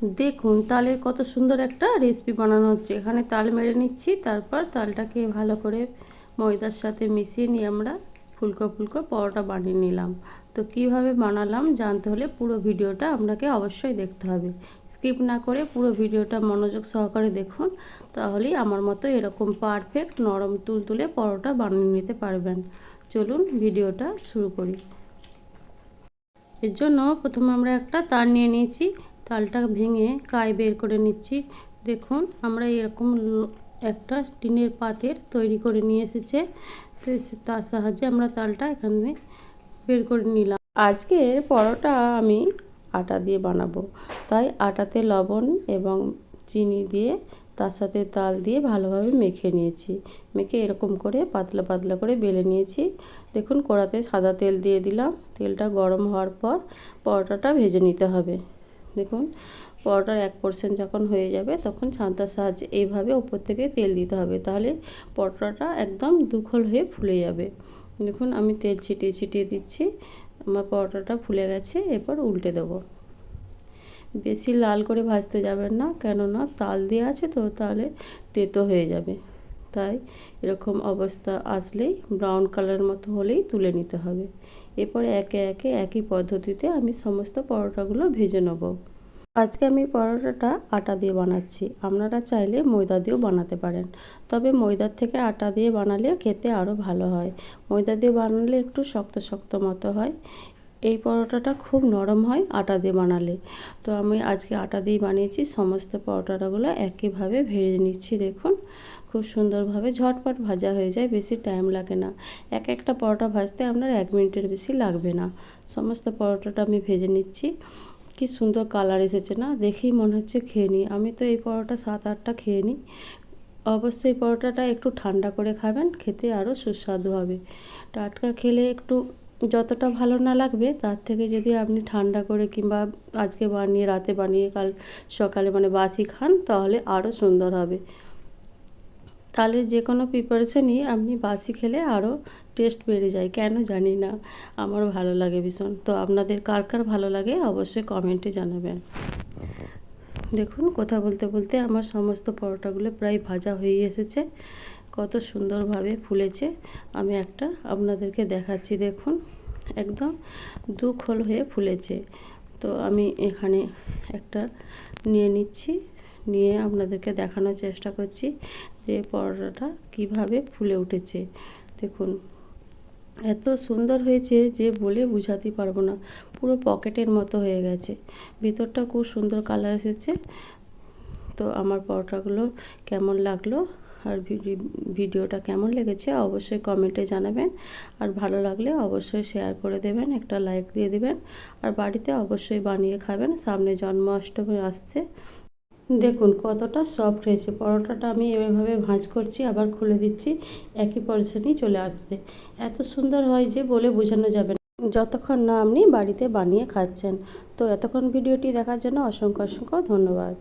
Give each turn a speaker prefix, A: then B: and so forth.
A: দেখুন তালের কত সুন্দর একটা রেসিপি বানানো হচ্ছে। এখানে তাল মেরে নিচ্ছি, তারপর তালটাকে ভালো করে ময়দার সাথে মিশিয়ে নিয়ে আমরা ফুলকো ফুলকো পরোটা বানিয়ে নিলাম। তো কিভাবে বানালাম জানতে হলে পুরো ভিডিওটা আপনাকে অবশ্যই দেখতে হবে। স্কিপ না করে পুরো ভিডিওটা মনোযোগ সহকারে দেখুন, তাহলেই আমার মতো এরকম পারফেক্ট নরম তুলতুলে পরোটা বানিয়ে নিতে পারবেন। চলুন ভিডিওটা শুরু করি। এর জন্য প্রথমে আমরা একটা তাল নিয়ে নিয়েছি, তালটা ভেঙে কাই বের করে নিচ্ছি। দেখুন আমরা এরকম একটা টিনের পাতের তৈরি করে নিয়ে এসেছে, তো তার সাহায্যে আমরা তালটা এখানে বের করে নিলাম। আজকের পরোটা আমি আটা দিয়ে বানাবো, তাই আটাতে লবণ এবং চিনি দিয়ে তার সাথে তাল দিয়ে ভালোভাবে মেখে নিয়েছি। মেখে এরকম করে পাতলা পাতলা করে বেলে নিয়েছি। দেখুন কড়াতে সাদা তেল দিয়ে দিলাম। তেলটা গরম হওয়ার পর পরোটাটা ভেজে নিতে হবে। দেখুন পরোটার 1% যখন হয়ে যাবে তখন ছান্তার সাহায্যে এইভাবে উপর থেকে তেল দিতে হবে, তাহলে পরোটাটা একদম দুখল হয়ে ফুলে যাবে। দেখুন আমি তেল ছিটিয়ে ছিটিয়ে দিচ্ছি। আমার পরোটাটা ফুলে গেছে, এরপর উল্টে দেবো। বেশি লাল করে ভাজতে যাবেন না, কেননা তাল দিয়ে আছে তো, তাহলে তেতো হয়ে যাবে। তাই এরকম অবস্থা আসলেই ব্রাউন কালার মতো হলেই তুলে নিতে হবে। এরপরে একে একে একই পদ্ধতিতে আমি সমস্ত পরোটাগুলো ভেজে নেব। আজকে আমি পরোটাটা আটা দিয়ে বানাচ্ছি, আপনারা চাইলে ময়দা দিয়েও বানাতে পারেন, তবে ময়দার থেকে আটা দিয়ে বানালে খেতে আরও ভালো হয়। ময়দা দিয়ে বানালে একটু শক্ত শক্ত মতো হয়, এই পরোটাটা খুব নরম হয় আটা দিয়ে বানালে। তো আমি আজকে আটা দিয়ে বানিয়েছি। সমস্ত পরোটাগুলো একইভাবে ভেজে নিচ্ছি। দেখুন খুব সুন্দরভাবে ঝটপট ভাজা হয়ে যায়, বেশি টাইম লাগে না। এক একটা পরোটা ভাজতে আপনার 1 মিনিটের বেশি লাগবে না। সমস্ত পরোটাটা আমি ভেজে নিচ্ছি। কি সুন্দর কালার এসেছে না, দেখেই মনে হচ্ছে খেয়ে নিই। আমি তো এই পরোটা 7-8টা খেয়ে নিই। অবশ্যই পরোটাটা একটু ঠান্ডা করে খাবেন, খেতে আরও সুস্বাদু হবে। টাটকা খেলে একটু যতটা ভালো না লাগবে, তার থেকে যদি আপনি ঠান্ডা করে কিংবা আজকে বানিয়ে রাতে বানিয়ে কাল সকালে মানে বাসি খান, তাহলে আরও সুন্দর হবে। তাহলে যে কোনো প্রিপারেশনই আপনি বাসি খেলে আরও টেস্ট বেড়ে যায়, কেন জানি না, আমার ভালো লাগে ভীষণ। তো আপনাদের কার কার ভালো লাগে অবশ্যই কমেন্টে জানাবেন। দেখুন কথা বলতে বলতে আমার সমস্ত পরোটাগুলো প্রায় ভাজা হয়ে এসেছে, কত সুন্দরভাবে ফুলেছে। আমি একটা আপনাদেরকে দেখাচ্ছি, দেখুন একদম দুখোল হয়ে ফুলেছে। তো আমি এখানে একটা নিয়ে নিচ্ছি, নিয়ে আপনাদেরকে দেখানোর চেষ্টা করছি যে পরোটাটা কিভাবে ফুলে উঠেছে। দেখুন এত সুন্দর হয়েছে যে বলে বোঝাতে পারবো না, পুরো পকেটের মতো হয়ে গেছে। ভিতরটা খুব সুন্দর কালার এসেছে। তো আমার পরোটাগুলো কেমন লাগলো আর ভিডিওটা কেমন লেগেছে অবশ্যই কমেন্টে জানাবেন। আর ভালো লাগলে অবশ্যই শেয়ার করে দেবেন, একটা লাইক দিয়ে দেবেন। আর বাড়িতে অবশ্যই বানিয়ে খাবেন, সামনে জন্মাষ্টমী আসছে। দেখুন কতটা সফট হয়েছে পরোটাটা। আমি এভাবে ভাঁজ করছি আবার খুলে দিচ্ছি, একই পজিশনেই চলে আসছে। এত সুন্দর হয় যে বলে বোঝানো যাবে না, যতক্ষণ না আপনি বাড়িতে বানিয়ে খাচ্ছেন। তো এতক্ষণ ভিডিওটি দেখার জন্য অসংখ্য অসংখ্য ধন্যবাদ।